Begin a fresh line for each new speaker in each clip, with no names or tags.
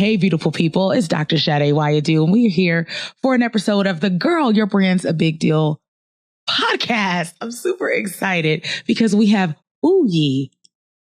Hey, beautiful people. It's Dr. Sade Wayadu, and we're here for an episode of the Girl, Your Brand's a Big Deal podcast. I'm super excited because we have Uyi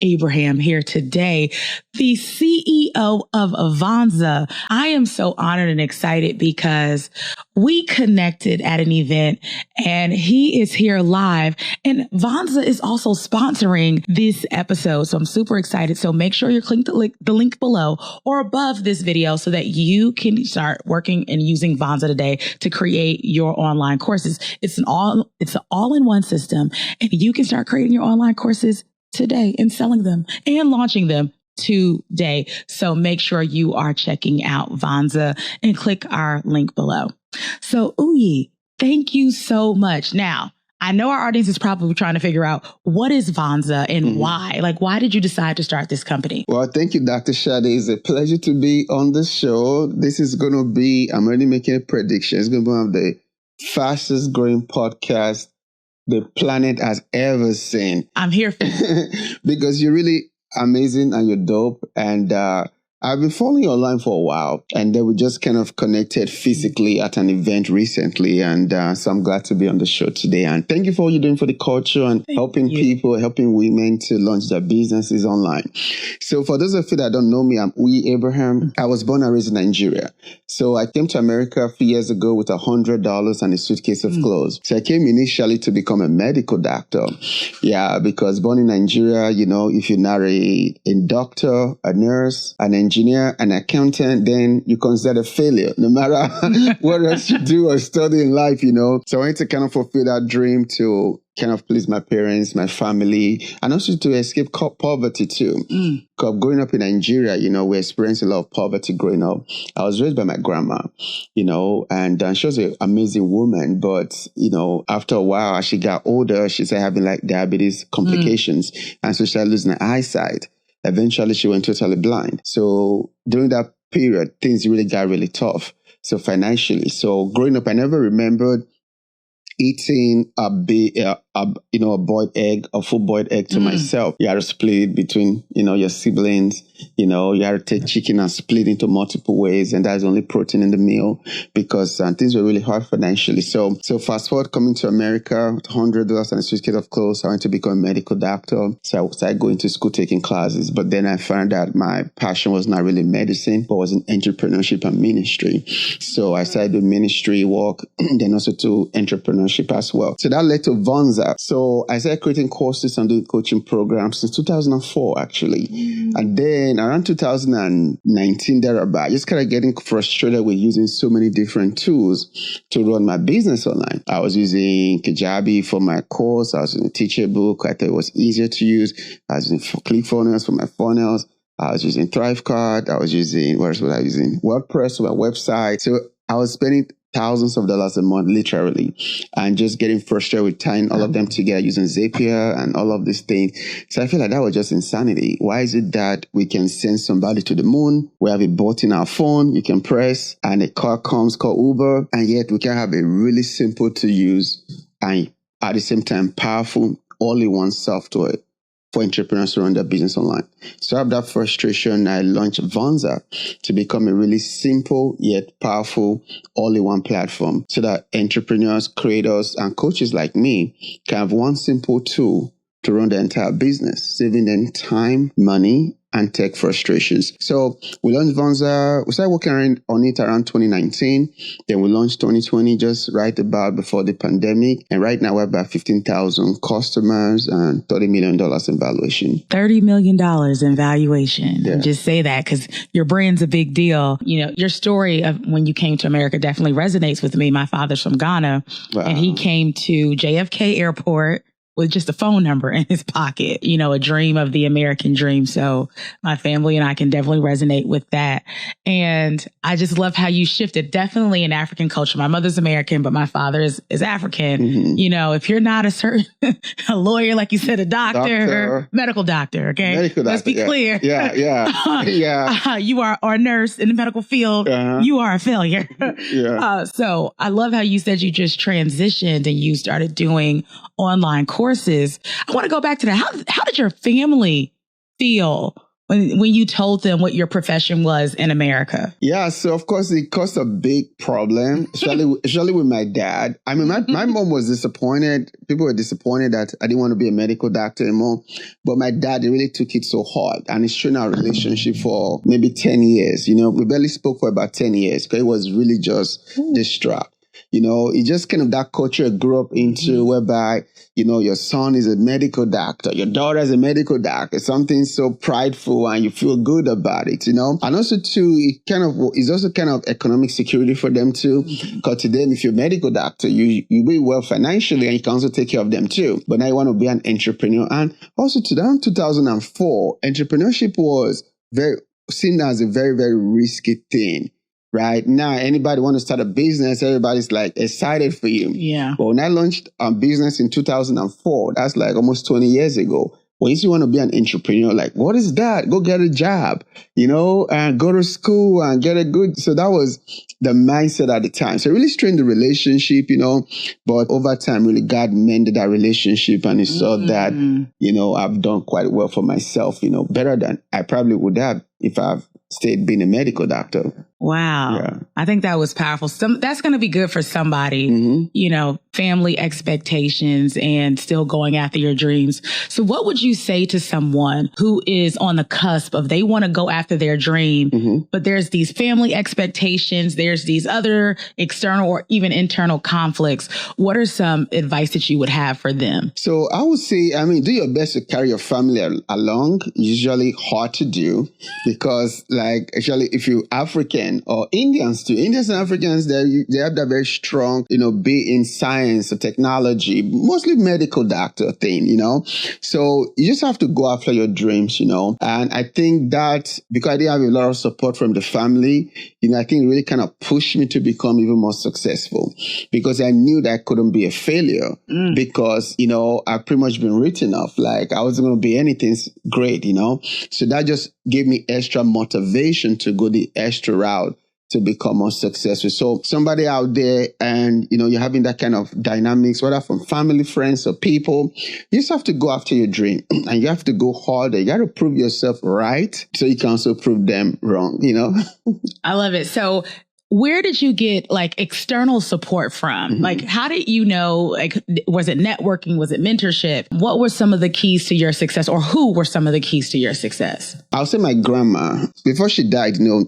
Abraham here today, the CEO of Vonza. I am so honored and excited because we connected at an event and he is here live, and Vonza is also sponsoring this episode. So I'm super excited. So make sure you click the link below or above this video so that you can start working and using Vonza today to create your online courses. It's an all-in-one system, and you can start creating your online courses today and selling them and launching them today. So make sure you are checking out Vonza and click our link below. So Uyi, thank you so much. Now, I know our audience is probably trying to figure out what is Vonza and why? Like, why did you decide to start this company?
Well, thank you, Dr. Sade. It's a pleasure to be on the show. This is going to be, I'm already making a prediction. It's going to be one of the fastest growing podcasts the planet has ever seen.
I'm here for
because you're really amazing and you're dope. And I've been following you online for a while, and then we just kind of connected physically at an event recently. And so I'm glad to be on the show today. And thank you for what you're doing for the culture and helping people, helping women to launch their businesses online. So for those of you that don't know me, I'm Uyi Abraham. I was born and raised in Nigeria. So I came to America a few years ago with $100 and a suitcase of clothes. So I came initially to become a medical doctor. Yeah, because born in Nigeria, you know, if you're not a doctor, a nurse, an engineer, an accountant, then you consider a failure, no matter what else you do or study in life, you know. So I wanted to kind of fulfill that dream to kind of please my parents, my family, and also to escape poverty too. Because growing up in Nigeria, you know, we experienced a lot of poverty growing up. I was raised by my grandma, you know, and she was an amazing woman. But, you know, after a while, as she got older, she started having like diabetes complications. And so she started losing her eyesight. Eventually, she went totally blind. So during that period, things really got really tough. So financially, so growing up, I never remembered eating a boiled egg, a full boiled egg to myself. You had to split between, you know, your siblings. You know, you had to take chicken and split into multiple ways, and that's only protein in the meal because things were really hard financially. So fast forward coming to America with $100 and a suitcase of clothes, I went to become a medical doctor. So I started going to school, taking classes, but then I found out my passion was not really medicine, but was in entrepreneurship and ministry. So I started doing ministry work, then also to entrepreneurship as well. So that led to Vonza. So I started creating courses and doing coaching programs since 2004, actually. And then around 2019, thereabout, I just kind of getting frustrated with using so mmany different tools to run my business online. I was using Kajabi for my course. I was using Teachable. I thought it was easier to use. I was using ClickFunnels for my funnels. I was using ThriveCard. I was using, what else was I using? WordPress for my website. So I was spending thousands of dollars a month, literally, and just getting frustrated with tying all of them together using Zapier and all of these things. So I feel like that was just insanity. Why is it that we can send somebody to the moon? We have a button in our phone you can press, and a car comes called Uber, and yet we can have a really simple to use and at the same time powerful all-in-one software for entrepreneurs to run their business online. So I have that frustration. I launched Vonza to become a really simple yet powerful all-in-one platform so that entrepreneurs, creators, and coaches like me can have one simple tool to run their entire business, saving them time, money, and tech frustrations. So we launched Vonza. We started working on it around 2019. Then we launched 2020, just right about before the pandemic. And right now we're about 15,000 customers and $30 million in valuation.
$30 million in valuation.
Yeah.
Just say that because your brand's a big deal. You know, your story of when you came to America definitely resonates with me. My father's from Ghana, and he came to JFK Airport with just a phone number in his pocket, you know, a dream of the American dream. So my family and I can definitely resonate with that. And I just love how you shifted. Definitely in African culture. My mother's American, but my father is African. Mm-hmm. You know, if you're not a certain a lawyer, like you said, a doctor. Medical doctor, okay?
Medical doctor,
let's be clear.
Yeah.
You are a nurse in the medical field. You are a failure. So I love how you said you just transitioned and you started doing online courses. I want to go back to that. How did your family feel when you told them what your profession was in America?
Yeah, so of course it caused a big problem, especially with my dad. I mean, my mom was disappointed. People were disappointed that I didn't want to be a medical doctor anymore. But my dad, he really took it so hard. And it's shown our relationship for maybe 10 years. You know, we barely spoke for about 10 years because it was really just distraught. You know, it just kind of that culture I grew up into whereby, you know, your son is a medical doctor, your daughter is a medical doctor, something so prideful and you feel good about it, you know. And also too, it kind of is also kind of economic security for them too. Because to them, if you're a medical doctor, you do well financially and you can also take care of them too. But now you want to be an entrepreneur. And also to that, 2004, entrepreneurship was seen as a very, very risky thing. Right now, anybody want to start a business, everybody's like excited for you.
Yeah.
But when I launched a business in 2004, that's like almost 20 years ago. When you want to be an entrepreneur, like, what is that? Go get a job, you know, and go to school and get a good. So that was the mindset at the time. So it really strained the relationship, you know, but over time, really God mended that relationship and he saw that, you know, I've done quite well for myself, you know, better than I probably would have if I've stayed being a medical doctor.
Wow.
Yeah.
I think that was powerful. That's going to be good for somebody, you know, family expectations and still going after your dreams. So what would you say to someone who is on the cusp of they want to go after their dream, but there's these family expectations, there's these other external or even internal conflicts? What are some advice that you would have for them?
So I would say, I mean, do your best to carry your family along. Usually hard to do because like, actually, if you're African, or Indians too. Indians and Africans, they have that very strong, you know, be in science or technology, mostly medical doctor thing, you know. So you just have to go after your dreams, you know. And I think that because I didn't have a lot of support from the family, you know, I think it really kind of pushed me to become even more successful because I knew that I couldn't be a failure because, you know, I've pretty much been written off. Like I wasn't going to be anything great, you know. So that just gave me extra motivation to go the extra route to become more successful. So somebody out there and, you know, you're having that kind of dynamics, whether from family, friends or people, you just have to go after your dream and you have to go harder. You got to prove yourself right so you can also prove them wrong, you know?
I love it. So where did you get like external support from? Like, how did you know, like, was it networking? Was it mentorship? What were some of the keys to your success or who were some of the keys to your success?
I'll say my grandma, before she died, you know,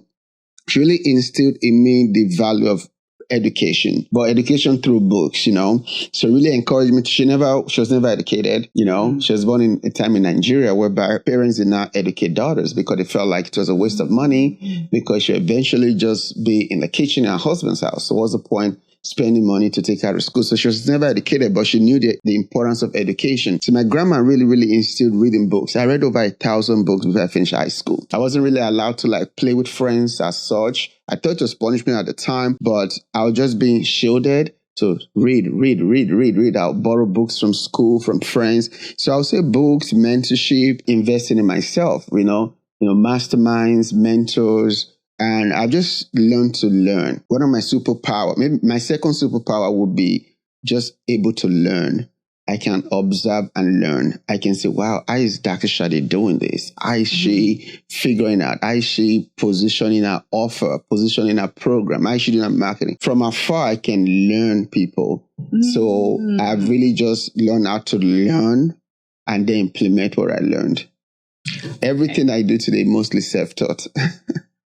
she really instilled in me the value of education, but education through books, you know. So really encouraged me. She was never educated, you know. She was born in a time in Nigeria whereby parents did not educate daughters because they felt like it was a waste of money because she eventually just be in the kitchen in her husband's house. So what's the point spending money to take her to school? So she was never educated, but she knew the importance of education. So my grandma really, really instilled reading books. I read over 1,000 books before I finished high school. I wasn't really allowed to like play with friends as such. I thought it was punishment at the time, but I was just being shielded to read. I'll borrow books from school, from friends. So I'll say books, mentorship, investing in myself, you know, masterminds, mentors. And I've just learned to learn. One of my superpower, maybe my second superpower would be just able to learn. I can observe and learn. I can say, wow, how is Dr. Shade doing this? How is she figuring out? How is she positioning her offer, positioning her program? How is she doing her marketing? From afar, I can learn people. So I've really just learned how to learn and then implement what I learned. Everything I do today, mostly self-taught.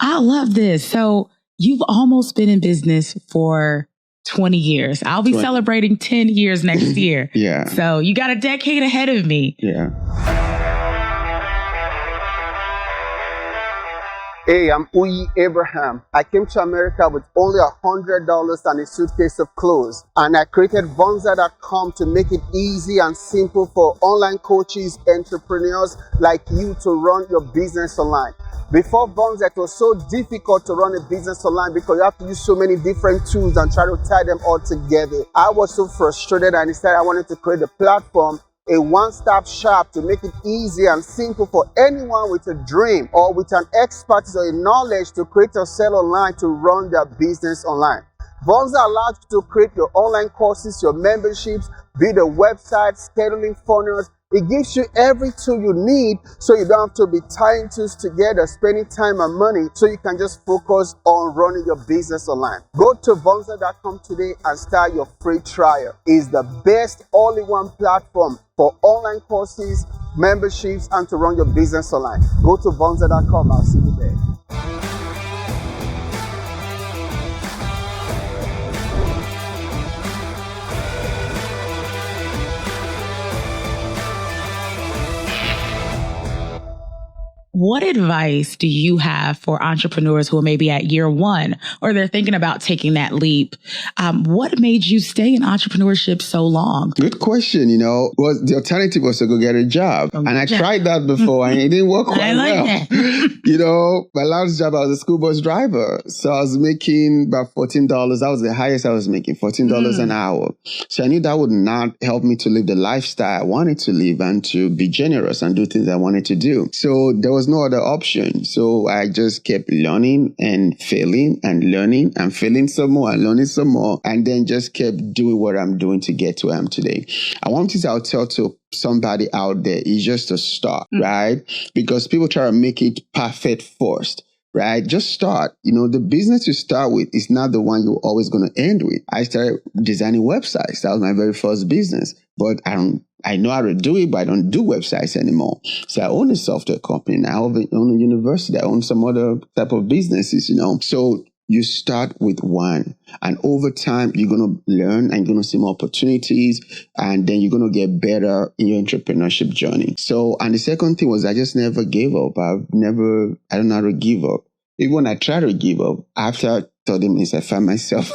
I love this. So you've almost been in business for 20 years. I'll be celebrating 10 years next year.
Yeah.
So you got a decade ahead of me.
Yeah. Hey, I'm Uyi Abraham. I came to America with only $100 and a suitcase of clothes. And I created Vonza.com to make it easy and simple for online coaches, entrepreneurs like you to run your business online. Before Vonza, it was so difficult to run a business online because you have to use so many different tools and try to tie them all together. I was so frustrated and decided I wanted to create a platform, a one-stop shop to make it easy and simple for anyone with a dream or with an expertise or a knowledge to create or sell online to run their business online. Vonza allows you to create your online courses, your memberships, build a website, scheduling funnels, It gives you every tool you need so you don't have to be tying tools together, spending time and money, so you can just focus on running your business online. Go to Vonza.com today and start your free trial. It's the best all-in-one platform for online courses, memberships, and to run your business online. Go to Vonza.com. I'll see you there.
What advice do you have for entrepreneurs who are maybe at year one or they're thinking about taking that leap? What made you stay in entrepreneurship so long?
Good question. Was the alternative was to go get a job. And I tried that before and it didn't work quite well.
That.
My last job, I was a school bus driver. So I was making about $14. That was the highest I was making, $14 an hour. So I knew that would not help me to live the lifestyle I wanted to live and to be generous and do things I wanted to do. So there was no other option. So I just kept learning and failing and learning and failing some more and learning some more, and then just kept doing what I'm doing to get to where I am today. And one thing I'll tell to somebody out there is just to start, right? Because people try to make it perfect first. Right? Just start. The business you start with is not the one you're always going to end with. I started designing websites. That was my very first business. But I know how to do it, but I don't do websites anymore. So I own a own company now. I own a university. I own some other type of businesses, So you start with one, and over time, you're going to learn and you're going to see more opportunities, and then you're going to get better in your entrepreneurship journey. So, and the second thing was I just never gave up. I don't know how to give up. Even when I try to give up, after 30 minutes, I find myself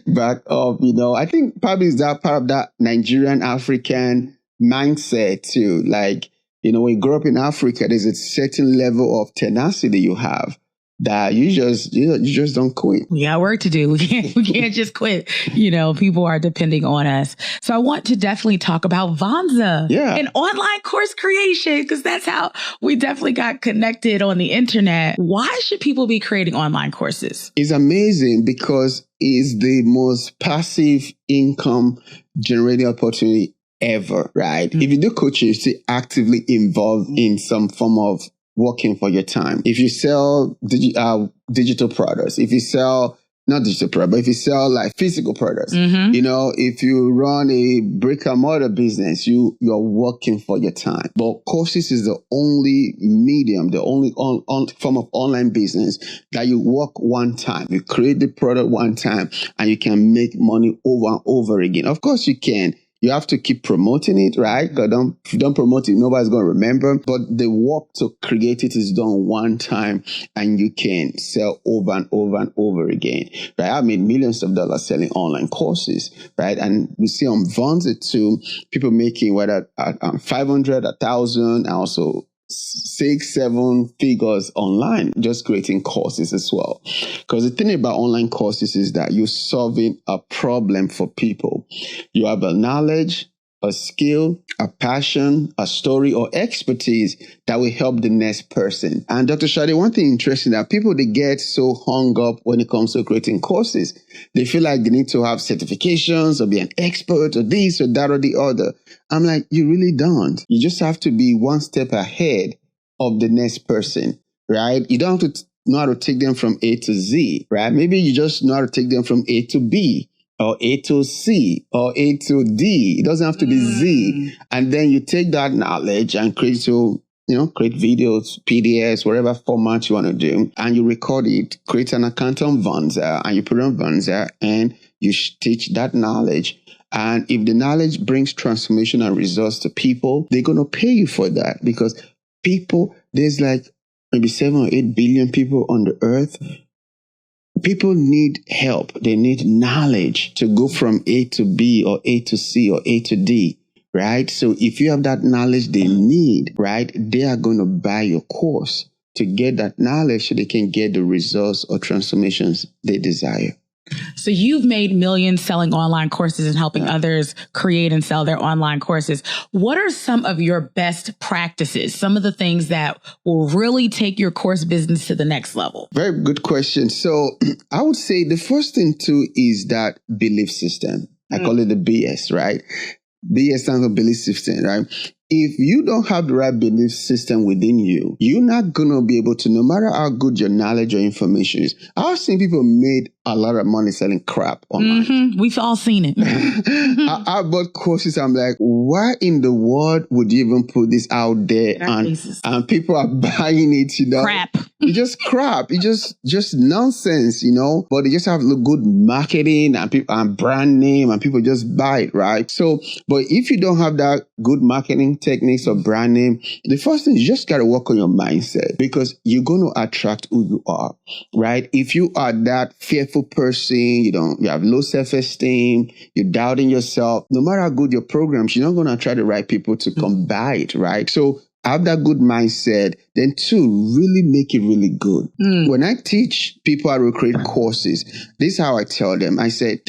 back up, I think probably is that part of that Nigerian African mindset too. Like, when you grow up in Africa, there's a certain level of tenacity you have that you just don't quit.
We got work to do. We can't just quit. People are depending on us. So I want to definitely talk about Vonza and online course creation, because that's how we definitely got connected on the internet. Why should people be creating online courses?
It's amazing because it's the most passive income generating opportunity ever, right? Mm-hmm. If you do coaching, you're still actively involved in some form of working for your time. If you sell digital products, if you sell, not digital product, but if you sell like physical products, if you run a brick and mortar business, you're working for your time. But courses is the only medium, the only form of online business that you work one time. You create the product one time and you can make money over and over again. Of course you can. You have to keep promoting it, right? Because if you don't promote it, nobody's going to remember. But the work to create it is done one time and you can sell over and over and over again, right? I've made millions of dollars selling online courses, right? And we see on Vonza too, people making whether 500, 1,000, and also 6-7 figures online, just creating courses as well. Because the thing about online courses is that you're solving a problem for people. You have a knowledge, a skill, a passion, a story, or expertise that will help the next person. And Dr. Shade, one thing interesting that people, they get so hung up when it comes to creating courses. They feel like they need to have certifications or be an expert or this or that or the other. I'm like, you really don't. You just have to be one step ahead of the next person, right? You don't have to know how to take them from A to Z, right? Maybe you just know how to take them from A to B, or A to C, or A to D. It doesn't have to be Z. And then you take that knowledge and create videos, PDFs, whatever format you want to do, and you record it, create an account on Vonza, and you put it on Vonza, and you teach that knowledge. And if the knowledge brings transformation and results to people, they're going to pay you for that, because people, there's like maybe 7 or 8 billion people on the earth. People need help. They need knowledge to go from A to B or A to C or A to D, right? So if you have that knowledge they need, right, they are going to buy your course to get that knowledge so they can get the results or transformations they desire.
So you've made millions selling online courses and helping others create and sell their online courses. What are some of your best practices? Some of the things that will really take your course business to the next level? Very
good question. So I would say the first thing too is that belief system. I call it the BS, right? BS stands for belief system, right? if you don't have the right belief system within you, you're not going to be able to, no matter how good your knowledge or information is. I've seen people made a lot of money selling crap online.
Mm-hmm. We've all seen it.
I bought courses. I'm like, why in the world would you even put this out there? And people are buying it,
Crap.
It's just crap. It's just nonsense, but they just have good marketing and brand name and people just buy it, right? So, but if you don't have that good marketing techniques or brand name, the first thing is you just got to work on your mindset, because you're going to attract who you are, right? If you are that fearful person, you have low self-esteem, you're doubting yourself, no matter how good your programs, you're not going to attract the right people to come buy it, right? So have that good mindset. Then two, really make it really good. When I teach people how to create courses, this is how I tell them. I say,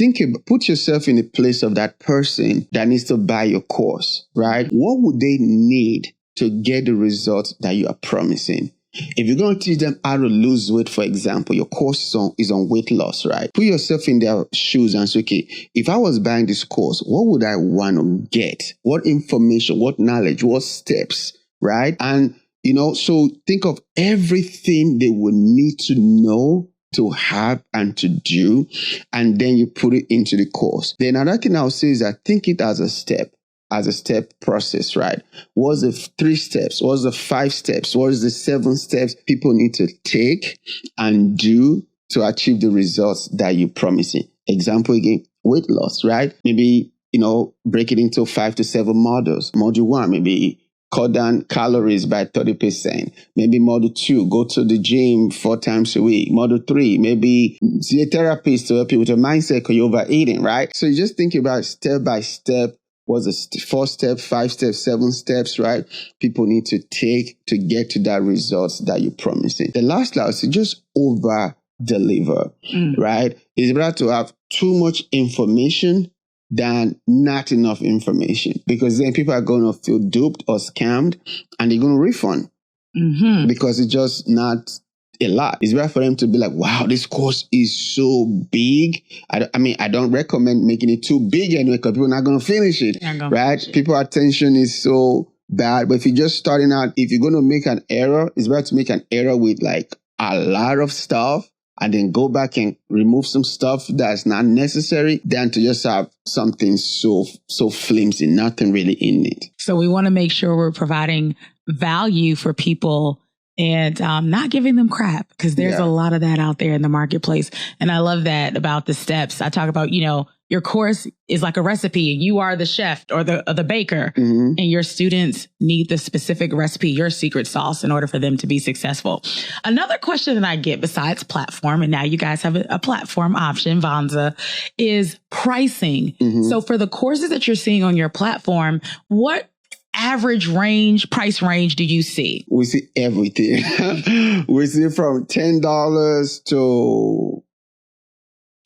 put yourself in the place of that person that needs to buy your course, right? What would they need to get the results that you are promising? If you're going to teach them how to lose weight, for example, your course is on weight loss, right? Put yourself in their shoes and say, okay, if I was buying this course, what would I want to get? What information, what knowledge, what steps? Right? And, so think of everything they would need to know, to have, and to do, and then you put it into the course. Then another thing I'll say is that think it as a step process, right? What's the 3 steps? What's the 5 steps? What is the 7 steps people need to take and do to achieve the results that you're promising? Example again, weight loss, right? Maybe, break it into 5 to 7 modules. Module 1, maybe cut down calories by 30%. Maybe module 2, go to the gym 4 times a week. Module 3, maybe see a therapist to help you with your mindset because you're overeating, right? So you just think about step by step. What's the 4 steps, 5 steps, 7 steps, right? People need to take to get to that results that you're promising. The last is just over deliver, right? It's better to have too much information than not enough information, because then people are going to feel duped or scammed and they're going to refund because it's just not a lot. It's better for them to be like, wow, this course is so big. I don't recommend making it too big anyway, because people are not going to finish it, right? People's attention is so bad. But if you're just starting out, if you're going to make an error, it's better to make an error with like a lot of stuff and then go back and remove some stuff that's not necessary than to just have something so flimsy, nothing really in it.
So we want to make sure we're providing value for people and not giving them crap, because there's a lot of that out there in the marketplace. And I love that about the steps. I talk about, your course is like a recipe and you are the chef or the baker, and your students need the specific recipe, your secret sauce, in order for them to be successful. Another question that I get besides platform, and now you guys have a platform option, Vonza, is pricing. So for the courses that you're seeing on your platform, what average price range do you see?
We see everything. We see from $10 to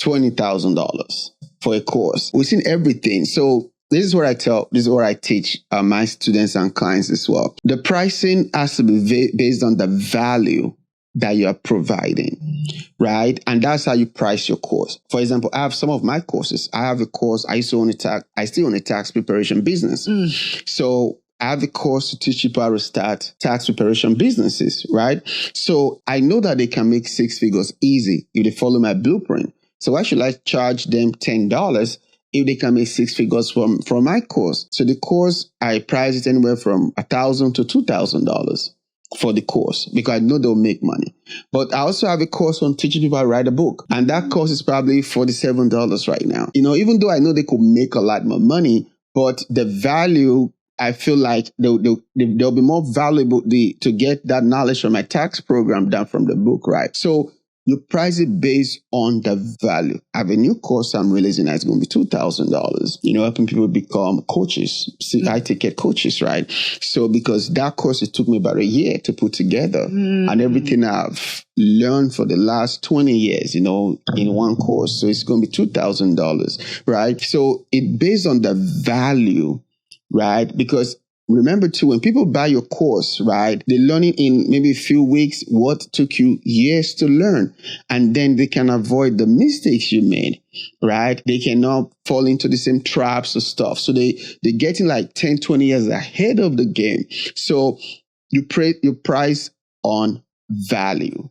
$20,000 for a course. We've seen everything. So this is what I teach my students and clients as well. The pricing has to be based on the value that you are providing, right? And that's how you price your course. For example, I have some of my courses. I have a course, I still own a tax preparation business. So I have a course to teach people how to start tax preparation businesses, right? So I know that they can make 6 figures easy if they follow my blueprint. So why should I charge them $10 if they can make 6 figures from my course? So the course, I price it anywhere from $1,000 to $2,000 for the course, because I know they'll make money. But I also have a course on teaching people how to write a book. And that course is probably $47 right now. Even though I know they could make a lot more money, but the value, I feel like they'll be more valuable to get that knowledge from my tax program than from the book, right? So you price it based on the value. I have a new course I'm releasing that's going to be $2,000, helping people become coaches, high-ticket coaches, right? So because that course, it took me about a year to put together, and everything I've learned for the last 20 years, in one course. So it's going to be $2,000, right? So it's based on the value, right? Because remember too, when people buy your course, right, they're learning in maybe a few weeks what took you years to learn. And then they can avoid the mistakes you made, right? They cannot fall into the same traps or stuff. So they're getting like 10, 20 years ahead of the game. So you price on value,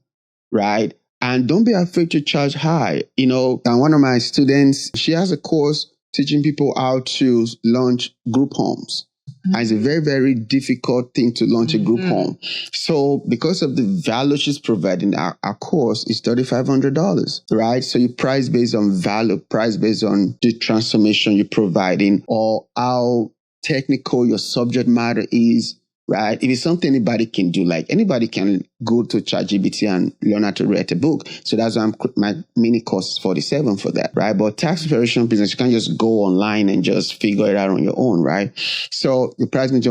right? And don't be afraid to charge high. And one of my students, she has a course teaching people how to launch group homes. And it's a very, very difficult thing to launch a group home. So because of the value she's providing, our course is $3,500, right? So you price based on value, price based on the transformation you're providing or how technical your subject matter is, right? If it's something anybody can do, like anybody can go to ChatGPT and learn how to write a book. So that's why my mini course is $47 for that, right? But tax preparation business, you can't just go online and just figure it out on your own, right? So the price based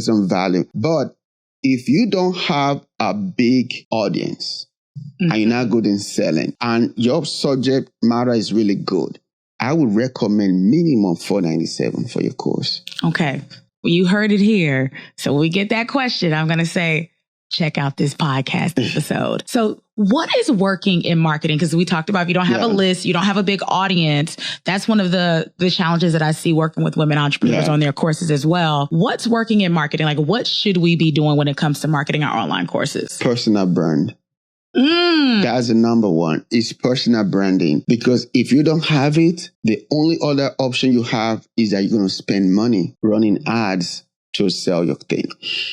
on value. But if you don't have a big audience and you're not good in selling and your subject matter is really good, I would recommend minimum $497 for your course.
Okay. You heard it here. So when we get that question, I'm going to say, check out this podcast episode. So what is working in marketing? Because we talked about if you don't have a list, you don't have a big audience. That's one of the challenges that I see working with women entrepreneurs on their courses as well. What's working in marketing? Like, what should we be doing when it comes to marketing our online courses?
Personal brand. That's the number one. It's personal branding. Because if you don't have it, the only other option you have is that you're going to spend money running ads to sell your thing.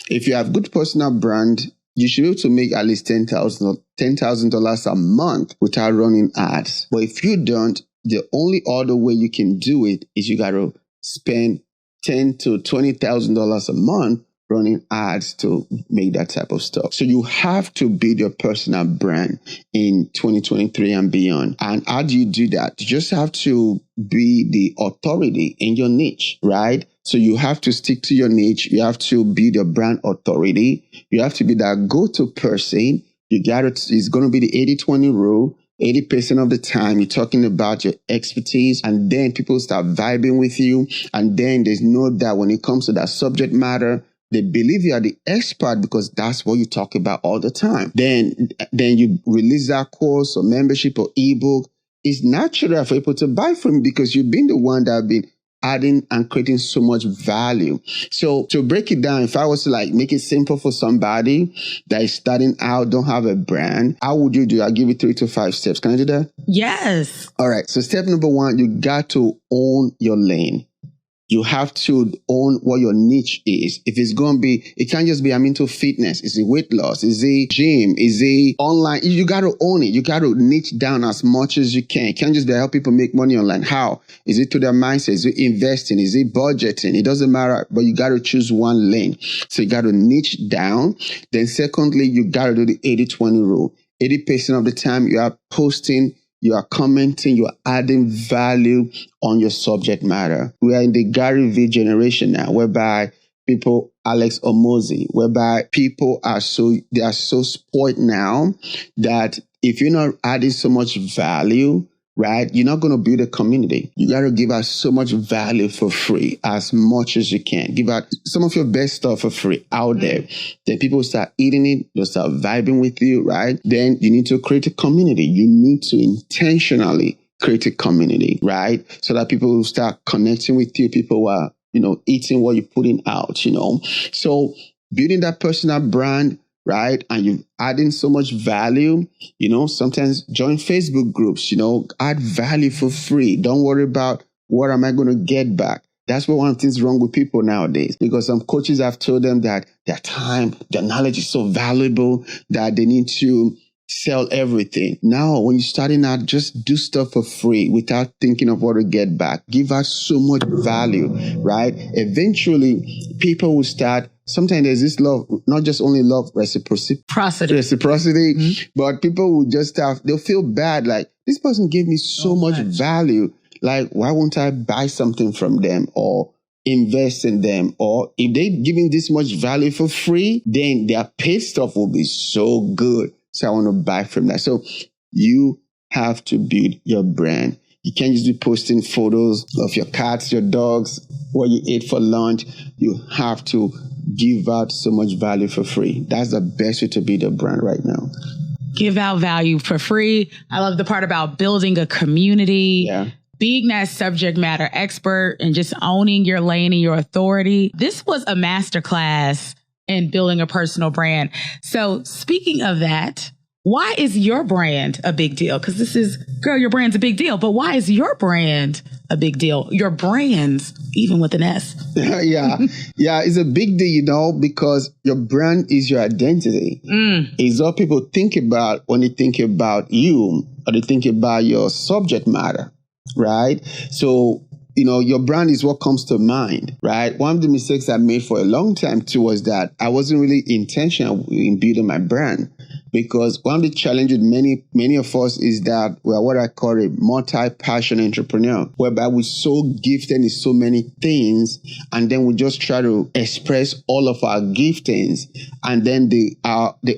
If you have good personal brand, you should be able to make at least $10,000 a month without running ads. But if you don't, the only other way you can do it is you got to spend $10,000 to $20,000 a month running ads to make that type of stuff. So you have to build your personal brand in 2023 and beyond. And how do you do that? You just have to be the authority in your niche, right? So you have to stick to your niche. You have to build your brand authority. You have to be that go-to person. It's going to be the 80-20 rule. 80% of the time, you're talking about your expertise, and then people start vibing with you. And then there's no doubt when it comes to that subject matter, they believe you are the expert because that's what you talk about all the time. Then you release that course or membership or ebook. It's natural for people to buy from you because you've been the one that have been adding and creating so much value. So to break it down, if I was to make it simple for somebody that is starting out, don't have a brand, how would you do? I'll give you 3 to 5 steps. Can I do that?
Yes.
All right. So step number 1, you got to own your lane. You have to own what your niche is. If it's going to be, it can't just be, I'm into fitness. Is it weight loss? Is it gym? Is it online? You got to own it. You got to niche down as much as you can. You can't just be help people make money online. How? Is it to their mindset? Is it investing? Is it budgeting? It doesn't matter, but you got to choose one lane. So you got to niche down. Then secondly, you got to do the 80-20 rule. 80% of the time you are posting, you are commenting, you are adding value on your subject matter. We are in the Gary V generation now, whereby people, Alex Omozi, whereby people are so spoiled now that if you're not adding so much value, right, you're not going to build a community. You got to give out so much value for free, as much as you can. Give out some of your best stuff for free out there. Then people start eating it. They'll start vibing with you, right? Then you need to create a community. You need to intentionally create a community, right? So that people will start connecting with you. People who are, eating what you're putting out, So building that personal brand, right? And you're adding so much value, sometimes join Facebook groups, add value for free. Don't worry about what am I going to get back. That's what one of the things wrong with people nowadays, because some coaches have told them that their time, their knowledge is so valuable that they need to sell everything. Now, when you're starting out, just do stuff for free without thinking of what to get back. Give out so much value, right? Eventually, people will start. Sometimes there's this love, not just only love, reciprocity, but people will just they'll feel bad. Like, this person gave me so much value. Like, why won't I buy something from them or invest in them? Or if they're giving this much value for free, then their paid stuff will be so good. So I want to buy from that. So you have to build your brand. You can't just be posting photos of your cats, your dogs, what you ate for lunch. You have to give out so much value for free. That's the best way to build a brand right now.
Give out value for free. I love the part about building a community.
Yeah.
Being that subject matter expert and just owning your lane and your authority. This was a masterclass in building a personal brand. So speaking of that, why is your brand a big deal? Because this is, girl, your brand's a big deal. But why is your brand a big deal? Your brands, even with an S.
Yeah, it's a big deal, because your brand is your identity. It's what people think about when they think about you or they think about your subject matter, right? So, your brand is what comes to mind, right? One of the mistakes I made for a long time too was that I wasn't really intentional in building my brand. Because one of the challenges with many of us is that we're what I call a multi-passion entrepreneur, whereby we're so gifted in so many things, and then we just try to express all of our giftings, and then the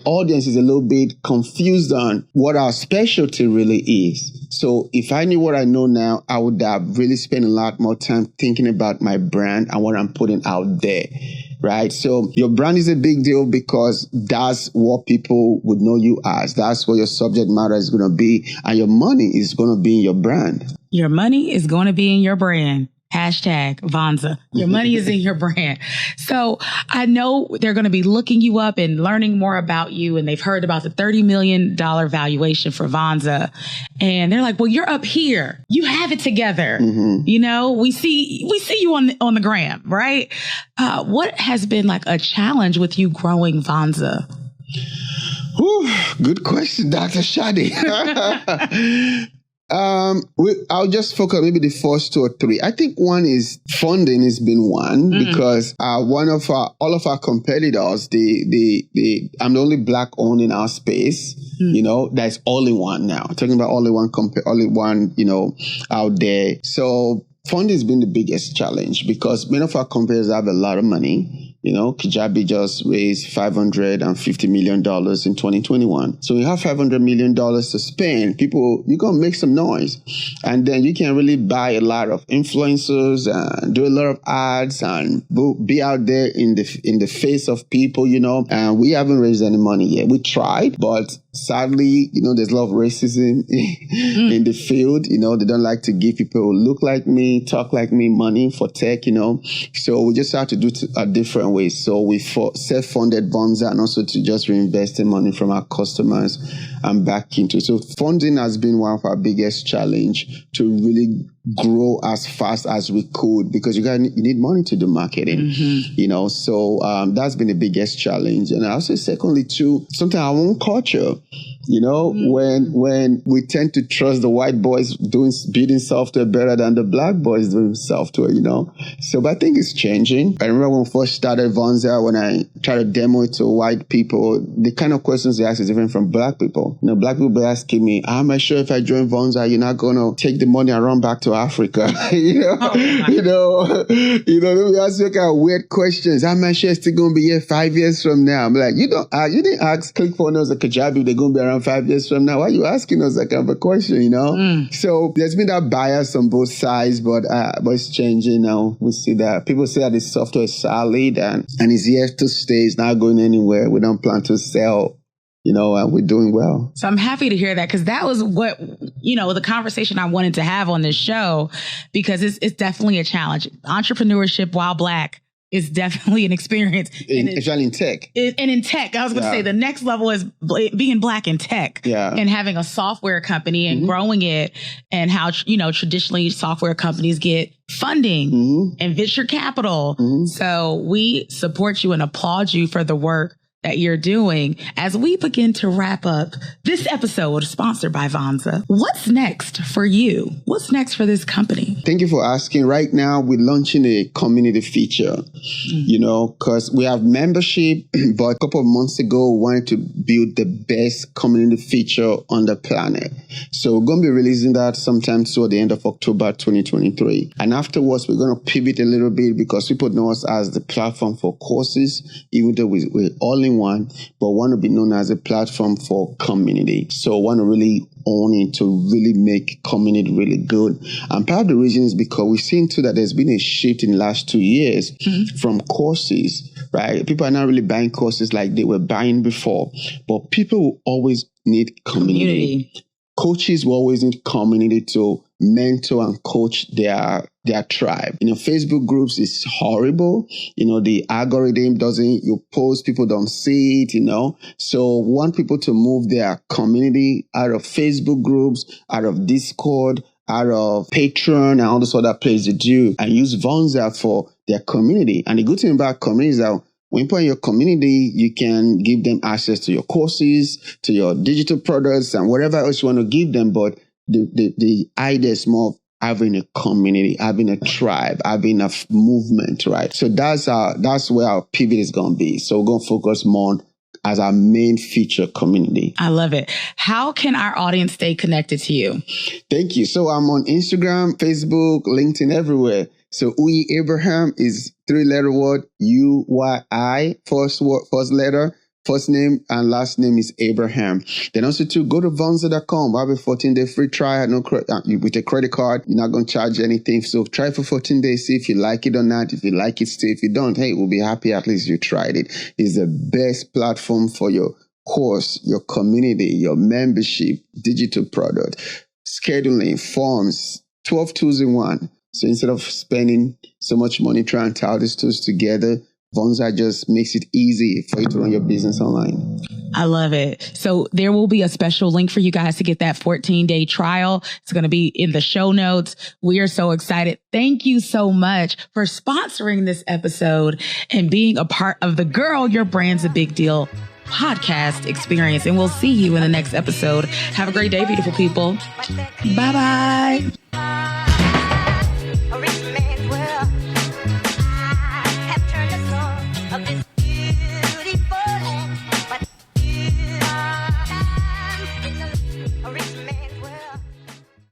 audience is a little bit confused on what our specialty really is. So if I knew what I know now, I would have really spent a lot more time thinking about my brand and what I'm putting out there. Right. So your brand is a big deal because that's what people would know you as. That's what your subject matter is going to be. And your money is going to be in your brand. Your money is going to be in your brand.
#Vonza. Your money is in your brand. So I know they're going to be looking you up and learning more about you. And they've heard about the $30 million valuation for Vonza. And they're like, well, you're up here. You have it together. We see you on the gram, right? What has been like a challenge with you growing Vonza?
Whew, good question, Dr. Shadi. I'll just focus maybe the first 2 or 3. I think one is funding has been one because all of our competitors, I'm the only black owned in our space. That's all in one now. Talking about all in one, out there. So funding has been the biggest challenge because many of our competitors have a lot of money. Kajabi just raised $550 million in 2021. So you have $500 million to spend. You're going to make some noise. And then you can really buy a lot of influencers and do a lot of ads and be out there in the face of people, And we haven't raised any money yet. We tried, but sadly, there's a lot of racism in the field. They don't like to give people who look like me, talk like me money for tech, So we just have to do a different way. So we self-funded Vonza and also to just reinvest the money from our customers and back into it. So funding has been one of our biggest challenge to really grow as fast as we could because you need money to do marketing, So that's been the biggest challenge. And I would say secondly too, sometimes our own culture, when we tend to trust the white boys building software better than the black boys doing software, So, but I think it's changing. I remember when we first started Vonza, when I tried to demo it to white people, the kind of questions they ask is different from black people. Black people be asking me, am I sure if I join Vonza, you're not going to take the money and run back to Africa? They ask you kind of weird questions. Am I sure it's still going to be here 5 years from now? I'm like, you didn't ask ClickFunnels or Kajabi, they're going to be around 5 years from now. Why are you asking us that kind of a question, So there's been that bias on both sides, but it's changing now. We see that people say that the software is solid and it's here to stay. It's not going anywhere. We don't plan to sell. And we're doing well.
So I'm happy to hear that because that was what, the conversation I wanted to have on this show because it's definitely a challenge. Entrepreneurship while black is definitely an experience.
Especially in tech.
And in tech, I was going to say the next level is being black in tech and having a software company and growing it and how, traditionally software companies get funding and venture capital. So we support you and applaud you for the work that you're doing. As we begin to wrap up this episode sponsored by Vonza, what's next for you? What's next for this company?
Thank you for asking. Right now, we're launching a community feature, because we have membership, but a couple of months ago, we wanted to build the best community feature on the planet. So we're going to be releasing that sometime toward the end of October 2023. And afterwards, we're going to pivot a little bit because people know us as the platform for courses, even though we're all in anyone, but want to be known as a platform for community. So want to really own it to really make community really good. And part of the reason is because we've seen too that there's been a shift in the last 2 years from courses, right? People are not really buying courses like they were buying before, but people will always need community. Coaches will always need community to mentor and coach their tribe. Facebook groups is horrible. The algorithm you post, people don't see it, So we want people to move their community out of Facebook groups, out of Discord, out of Patreon and all those other places to do, and use Vonza for their community. And the good thing about community is that when you put in your community, you can give them access to your courses, to your digital products, and whatever else you want to give them. But the idea is more of having a community, having a tribe, having a movement, right? So that's where our pivot is going to be. So we're going to focus more on as our main feature community.
I love it. How can our audience stay connected to you?
Thank you. So I'm on Instagram, Facebook, LinkedIn, everywhere. So Uyi Abraham is 3-letter word, UYI, first letter, first name and last name is Abraham. Then also to go to Vonza.com. We have a 14-day free trial. With a credit card, you're not going to charge anything. So try for 14 days, see if you like it or not. If you like it, stay. If you don't, hey, we'll be happy at least you tried it. It's the best platform for your course, your community, your membership, digital product, scheduling, forms, 12 tools in one. So instead of spending so much money trying to tie these tools together, Vonza just makes it easy for you to run your business online.
I love it. So there will be a special link for you guys to get that 14-day trial. It's going to be in the show notes. We are so excited. Thank you so much for sponsoring this episode and being a part of the Girl, Your Brand's a Big Deal podcast experience. And we'll see you in the next episode. Have a great day, beautiful people. Bye-bye.